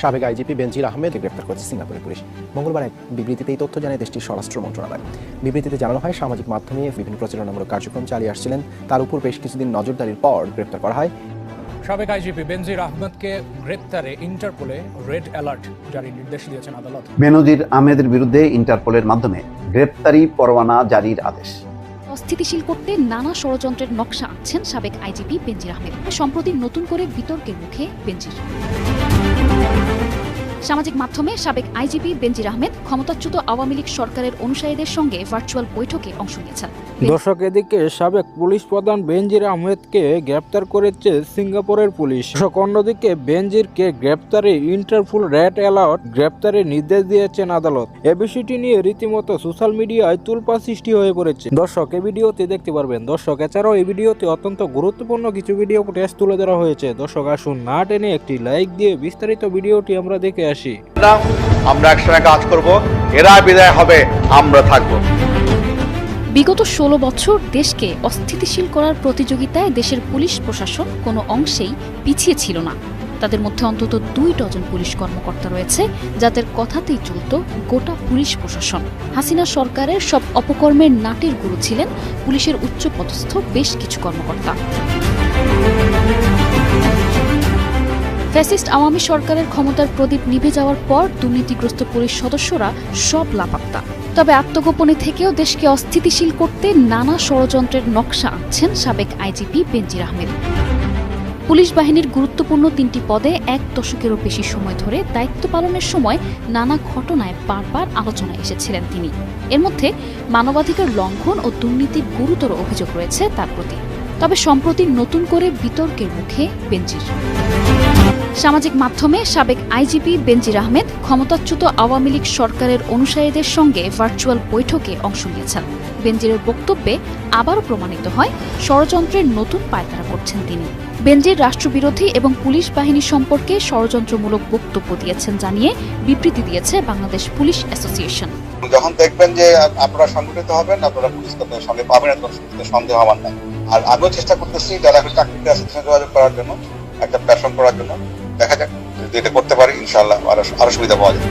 সাবেক আইজিপি বেনজির আহমেদ গ্রেপ্তার করেছে সিঙ্গাপুরের পুলিশ। মঙ্গলবার এক বিবৃতিতে এই তথ্য জানায় দেশটির স্বরাষ্ট্র মন্ত্রণালয়। বিবৃতিতে জানানো হয়, সামাজিক মাধ্যমে বিভিন্ন প্রচারণামূলক কার্যক্রম চালিয়ে আসছিলেন, তার উপর বেশ কিছুদিন নজরদারির পর গ্রেপ্তার করা হয়। সাবেক আইজিপি বেনজির আহমেদকে গ্রেপ্তারে ইন্টারপোলে রেড অ্যালার্ট জারির নির্দেশ দিয়েছেন আদালত। বেনজির আহমেদের বিরুদ্ধে ইন্টারপোলের মাধ্যমে গ্রেপ্তারি পরোয়ানা জারির আদেশ। অস্থিতিশীল করতে নানা ষড়যন্ত্রের নকশা আঁকছেন সাবেক আইজিপি বেনজির আহমেদ। সম্প্রতি নতুন করে বিতর্কের মুখে বেনজির। সামাজিক মাধ্যমে সাবেক আইজিপি বেনজির আহমেদ ক্ষমতাচ্যুত আওয়ামী লীগ সরকারের অনুসারীদের সঙ্গে ভার্চুয়াল বৈঠকে অংশ নিয়েছেন। দর্শক, এদিকে সাবেক পুলিশ প্রধান বেনজির আহমেদকে গ্রেপ্তার করেছে সিঙ্গাপুরের পুলিশ। অন্যদিকে বেনজিরকে গ্রেপ্তারে ইন্টারপোল রেড অ্যালার্ট গ্রেপ্তারের নির্দেশ দিয়েছেন আদালত। এ বিষয়টি নিয়ে রীতিমতো সোশ্যাল মিডিয়ায় তুলপা সৃষ্টি হয়ে পড়েছে। দর্শক, এই ভিডিওতে দেখতে পারবেন। দর্শক, এছাড়াও এই ভিডিওতে অত্যন্ত গুরুত্বপূর্ণ কিছু ভিডিও ফুটেজ তুলে ধরা হয়েছে। দর্শক, আসুন না টেনে একটি লাইক দিয়ে বিস্তারিত ভিডিওটি আমরা দেখে আসি। আমরা একসঙ্গে কাজ করব, এরা বিদায় হবে, আমরা থাকব। বিগত 16 বছর দেশকে অস্থিতিশীল করার প্রতিযোগিতায় দেশের পুলিশ প্রশাসন কোনো অংশেই পিছিয়ে ছিল না। তাদের মধ্যে অন্তত 2 ডজন পুলিশ কর্মকর্তা রয়েছে যাদের কথাতেই চলত গোটা পুলিশ প্রশাসন। হাসিনা সরকারের সব অপকর্মের নাটের গুরু ছিলেন পুলিশের উচ্চপদস্থ বেশ কিছু কর্মকর্তা। ফ্যাসিস্ট আওয়ামী সরকারের ক্ষমতার প্রদীপ নিভে যাওয়ার পর দুর্নীতিগ্রস্ত পুলিশ সদস্যরা সব লাপাত্তা। তবে আত্মগোপনে থেকেও দেশকে অস্থিতিশীল করতে নানা ষড়যন্ত্রের নকশা আঁকছেন সাবেক আইজিপি বেনজির আহমেদ। পুলিশ বাহিনীর গুরুত্বপূর্ণ 3টি পদে 1 দশকেরও বেশি সময় ধরে দায়িত্ব পালনের সময় নানা ঘটনায় বারবার আলোচনায় এসেছিলেন তিনি। এর মধ্যে মানবাধিকার লঙ্ঘন ও দুর্নীতির গুরুতর অভিযোগ রয়েছে তার প্রতি। তবে সম্প্রতি নতুন করে বিতর্কের মুখে বেনজির। সামাজিক মাধ্যমে সাবেক আইজিপি বেনজির আহমেদ ক্ষমতাচ্যুত আওয়ামী লীগ সরকারের অনুসারীদের সঙ্গে ভার্চুয়াল বৈঠকে অংশ নিয়েছেন। বেনজিরের বক্তব্যে আবারও প্রমাণিত হয় ষড়যন্ত্রের নতুন পায়তারা করছেন তিনি। বেনজির রাষ্ট্রবিরোধী এবং পুলিশ বাহিনী সম্পর্কে ষড়যন্ত্রমূলক বক্তব্য দিয়েছেন জানিয়ে বিবৃতি দিয়েছে বাংলাদেশ পুলিশ অ্যাসোসিয়েশন। যখন দেখবেন যে আপনারা সংগঠিত হবেন, আপনারা পুলিশ কর্তাদের সঙ্গে পাবেন, সন্দেহ আমার নাই। আর আমিও চেষ্টা করতেছি যারা চাকরিতে আছে যোগাযোগ করার জন্য, একটা প্ল্যাটফর্ম করার জন্য। দেখা যাক যদি এটা করতে পারি, ইনশাআল্লাহ আরো সুবিধা পাওয়া যাবে।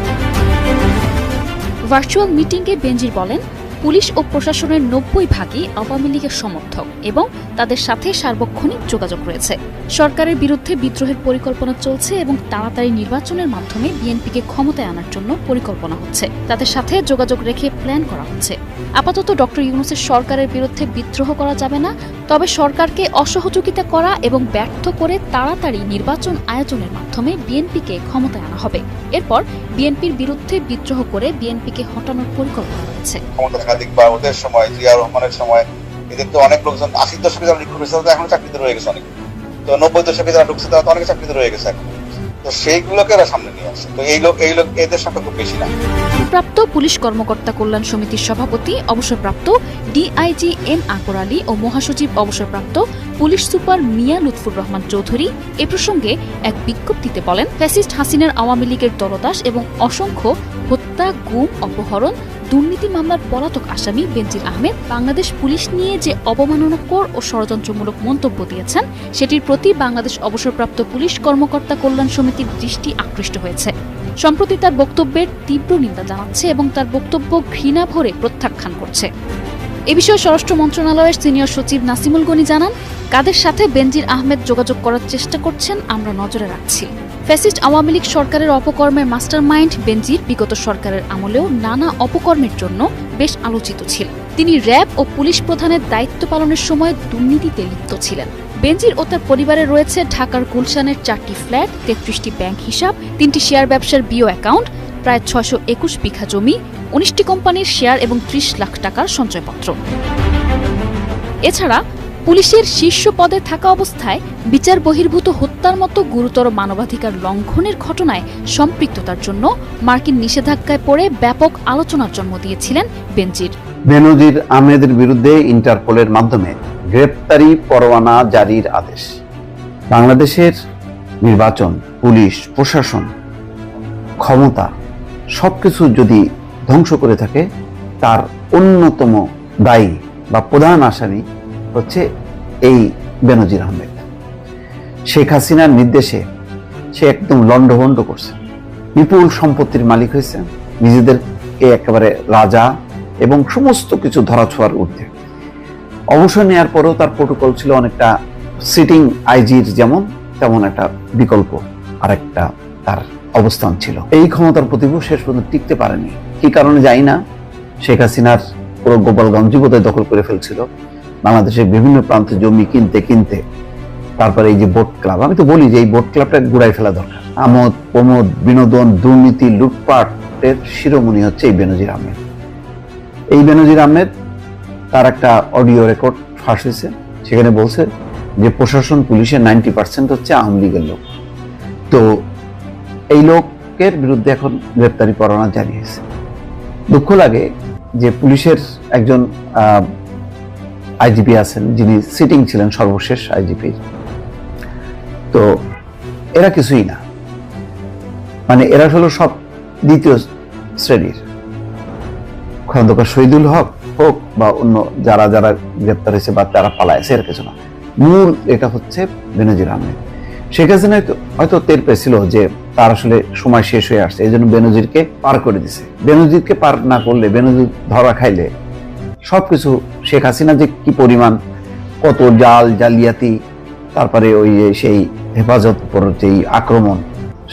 ভার্চুয়াল মিটিংয়ে বেনজির বলেন, পুলিশ ও প্রশাসনের 90% আওয়ামী লীগের সমর্থক এবং তাদের সাথে সার্বক্ষণিক যোগাযোগ রয়েছে। সরকারের বিরুদ্ধে বিদ্রোহের পরিকল্পনা চলছে এবং তাড়াতাড়ি নির্বাচনের মাধ্যমে বিএনপিকে ক্ষমতায় আনার জন্য পরিকল্পনা হচ্ছে। তাদের সাথে যোগাযোগ রেখে প্ল্যান করা হচ্ছে। আপাতত ডক্টর ইউনূসের সরকারের বিরুদ্ধে বিদ্রোহ করা যাবে না, তবে সরকারকে অসহযোগিতা করা এবং ব্যর্থ করে তাড়াতাড়ি নির্বাচন আয়োজনের মাধ্যমে বিএনপিকে ক্ষমতায় আনা হবে। এরপর বিএনপির বিরুদ্ধে বিদ্রোহ করে বিএনপিকে হটানোর পরিকল্পনা রয়েছে। বা ওদের সময়, জিয়া রহমানের সময়, এদের তো অনেক লোকজন 80 দশকে যারা রিক্রুট হয়েছে তারা এখন চাকরিতে রয়ে গেছে অনেক। তো 90 দশকে যারা ঢুকছে তারা তো অনেক চাকরিতে রয়ে গেছে এখন। তো সেইগুলোকে এরা সামনে নিয়ে আসছে। তো এই লোক এদের সংখ্যা খুব বেশি না। প্রাপ্ত পুলিশ কর্মকর্তা কল্যাণ সমিতির সভাপতি অবসরপ্রাপ্ত ডিআইজি এম আকবর আলী ও মহাসচিব অবসরপ্রাপ্ত পুলিশ সুপার মিয়া লুৎফুর রহমান চৌধুরী এ প্রসঙ্গে এক বিজ্ঞপ্তিতে বলেন, ফ্যাসিস্ট হাসিনার আওয়ামী লীগের দলদাস এবং অসংখ্য হত্যা, গুম, অপহরণ, দুর্নীতি মামলার পলাতক আসামি বেনজির আহমেদ বাংলাদেশ পুলিশ নিয়ে যে অবমাননাকর ও ষড়যন্ত্রমূলক মন্তব্য দিয়েছেন সেটির প্রতি বাংলাদেশ অবসরপ্রাপ্ত পুলিশ কর্মকর্তা কল্যাণ সমিতির দৃষ্টি আকৃষ্ট হয়েছে। সম্প্রতি তার বক্তব্যের তীব্র নিন্দা জানাচ্ছে এবং তার বক্তব্য ঘৃণা ভরে প্রত্যাখ্যান করছে। এ বিষয়ে স্বরাষ্ট্র মন্ত্রণালয়ের সিনিয়র সচিব নাসিমুল গনি জানান, কাদের সাথে বেনজির আহমেদ যোগাযোগ করার চেষ্টা করছেন আমরা নজরে রাখছি। ফ্যাসিস্ট আওয়ামী লীগ সরকারের অপকর্মের মাস্টারমাইন্ড বেনজির বিগত সরকারের আমলেও নানা অপকর্মের জন্য বেশ আলোচিত ছিলেন। তিনি র্যাব ও পুলিশ প্রধানের দায়িত্ব পালনের সময় দুর্নীতিতে লিপ্ত ছিলেন। বেনজির ও তার পরিবারে রয়েছে ঢাকার গুলশানের 4টি ফ্ল্যাট, 33টি ব্যাংক হিসাব, 3টি শেয়ার ব্যবসার বিও অ্যাকাউন্ট, প্রায় 621 বিঘা জমি, 19টি কোম্পানির শেয়ার এবং 30 লাখ টাকার সঞ্চয়পত্র। এছাড়া পুলিশের শীর্ষ পদে থাকা অবস্থায় বিচার বহির্ভূত হত্যার মতো গুরুতর মানবাধিকার লঙ্ঘনের ঘটনায় সম্পৃক্ততার জন্য মার্কিন নিষেধাজ্ঞায় পড়ে ব্যাপক আলোচনার জন্ম দিয়েছিলেন বেনজির। বেনজির আহমেদের বিরুদ্ধে ইন্টারপোলের মাধ্যমে গ্রেপ্তারি পরোয়ানা জারির আদেশ। বাংলাদেশের নির্বাচন, পুলিশ, প্রশাসন, ক্ষমতা সবকিছু যদি ধ্বংস করে থাকে, তার অন্যতম দায়ী বা প্রধান আসামি হচ্ছে এই বেনজির আহমেদ। শেখ হাসিনার নির্দেশে সে একদম লন্ডভন্ড করছে। বিপুল সম্পত্তির মালিক হয়েছে, নিজেদেরকে একেবারে রাজা এবং সমস্ত কিছু ধরাছোঁয়ার ঊর্ধ্বে। অবসর নেওয়ার পরেও তার প্রোটোকল ছিল অনেকটা সিটিং আইজির যেমন তেমন একটা বিকল্প আরেকটা তার অবস্থান ছিল। এই ক্ষমতার প্রতিভূ শেষ পর্যন্ত টিকতে পারেনি, কি কারণে জানি না। শেখ হাসিনার পুরো গোপালগঞ্জ বোধহয় দখল করে ফেলছিল, বাংলাদেশের বিভিন্ন প্রান্তে জমি কিনতে কিনতে। তারপরে এই যে বোট ক্লাব, আমি তো বলি যে এই বোট ক্লাবটা গুড়াই ফেলা দরকার। আমোদ প্রমোদ বিনোদন দুর্নীতি লুটপাটের শিরোমণি হচ্ছে এই বেনজির আহমেদ। এই বেনজির আহমেদ তার একটা অডিও রেকর্ড ফাঁস হয়েছে, সেখানে বলছে যে প্রশাসন পুলিশের 90% হচ্ছে আওয়ামী লীগের লোক। তো এই লোকের বিরুদ্ধে এখন গ্রেপ্তারি পরোয়ানা জারি হয়েছে। দুঃখ লাগে যে পুলিশের একজন আইজিপি আছেন, যিনি সিটিং ছিলেন সর্বশেষ আইজিপি। তো এরা কিছুই না, মানে এরা হলো সব দ্বিতীয় শ্রেণীর। খন্দকার শহীদুল হক হোক বা অন্য যারা যারা গ্রেপ্তার হয়েছে বা যারা পালাইছে, এর কিছু না। মূল এটা হচ্ছে বেনজির আহমেদ। শেখ হাসিনা হয়তো টের পেয়েছিল যে তার আসলে সময় শেষ হয়ে আসছে, এই জন্য বেনজিরকে পার করে দিছে। বেনজিরকে পার না করলে, বেনজির ধরা খাইলে সবকিছু শেখ হাসিনা যে কি পরিমাণ কত জালিয়াতি, তারপরে ওই সেই হেফাজত উপর যেই আক্রমণ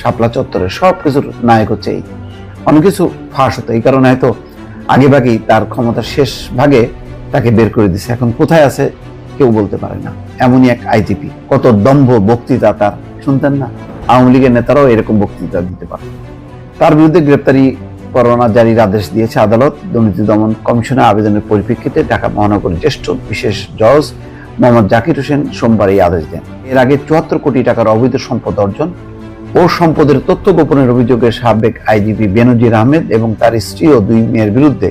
শাপলা চত্বরে, সবকিছুর নায়ক হচ্ছে এই। অনেক কিছু ফাঁস হতো, এই কারণে হয়তো আগে ভাগেই তার ক্ষমতার শেষ ভাগে তাকে বের করে দিছে। এখন কোথায় আছে কেউ বলতে পারে না। এমনই এক আইজিপি, কত দম্ভ বক্তৃতা তার, শুনতেন না? আওয়ামী লীগের নেতারাও এরকম বক্তৃতা দিতে পারে। তার বিরুদ্ধে গ্রেপ্তারি পরোয়ানা জারির আদেশ দিয়েছে আদালত। দুর্নীতি দমন কমিশনের আবেদনের পরিপ্রেক্ষিতে ঢাকা মহানগরের জ্যেষ্ঠ বিশেষ জজ মোহাম্মদ জাকির হোসেন সোমবার এই আদেশ দেন। এর আগে ৭৪ কোটি টাকার অবৈধ সম্পদ অর্জন ও সম্পদের তথ্য গোপনের অভিযোগে সাবেক আইজিপি বেনজির আহমেদ এবং তার স্ত্রী ও 2 মেয়ের বিরুদ্ধে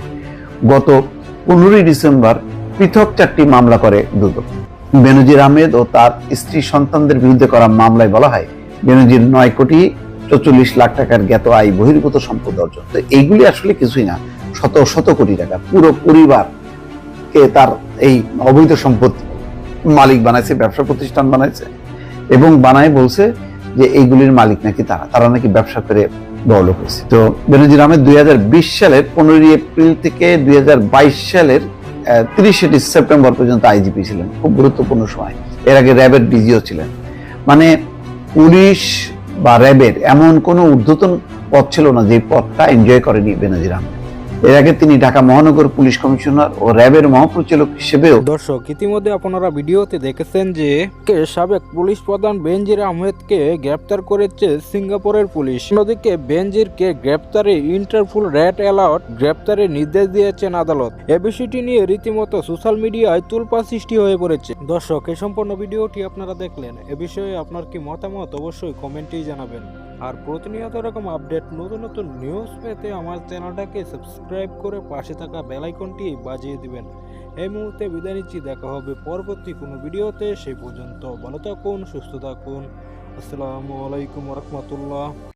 গত 15 ডিসেম্বর পৃথক 4টি মামলা করে দুদক। বেনজির আহমেদ ও তার স্ত্রী সন্তানদের বিরুদ্ধে করা মামলায় বলা হয় বেনজির 9 কোটি 44 লাখ টাকার জ্ঞাত আয় বহির্ভূত সম্পদ অর্জন। তো এইগুলি আসলে কিছুই না, শত শত কোটি টাকা। পুরো পরিবারকে তার এই অবৈধ সম্পদ মালিক বানাইছে, ব্যবসা প্রতিষ্ঠান বানাইছে এবং বানায় বলছে যে এইগুলির মালিক নাকি তারা নাকি ব্যবসা করে বড়লোক হয়েছে। তো বেনজির আহমেদ 2020 সালের 15 এপ্রিল থেকে 2022 সালের 30 সেপ্টেম্বর পর্যন্ত আইজিপি ছিলেন, খুব গুরুত্বপূর্ণ সময়। এর আগে র্যাবের ডিজিও ছিলেন। মানে পুলিশ বা র্যাবের এমন কোনো ঊর্ধ্বতন পদ ছিল না যে পদটা এনজয় করেনি বেনজির আহমেদ। এর আগে তিনি ঢাকা মহানগর পুলিশ কমিশনার ও র্যাবের মহাপরিচালক হিসেবেও। দর্শক, ইতিমধ্যে আপনারা ভিডিওতে দেখেছেন যে সাবেক পুলিশ প্রধান বেনজির আহমেদকে গ্রেপ্তার করেছে সিঙ্গাপুরের পুলিশ। অন্যদিকে বেনজিরকে গ্রেপ্তারে ইন্টারপোল রেড অ্যালার্ট গ্রেপ্তারের নির্দেশ দিয়েছেন আদালত। এ বিষয়টি নিয়ে রীতিমতো সোশ্যাল মিডিয়ায় তোলপাড় সৃষ্টি হয়ে পড়েছে। দর্শক, এই সম্পূর্ণ ভিডিওটি আপনারা দেখলেন, এ বিষয়ে আপনার কি মতামত অবশ্যই কমেন্টেই জানাবেন। আর প্রতিনিয়ত এরকম আপডেট নতুন নতুন নিউজ পেতে আমার চ্যানেলটাকে সাবস্ক্রাইব করে পাশে থাকা বেল আইকনটি বাজিয়ে দিবেন। এই মুহূর্তে বিদায় নিচ্ছি, দেখা হবে পরবর্তী কোনো ভিডিওতে। সেই পর্যন্ত ভালো থাকুন, সুস্থ থাকুন। আসসালামু আলাইকুম ওয়া রাহমাতুল্লাহ।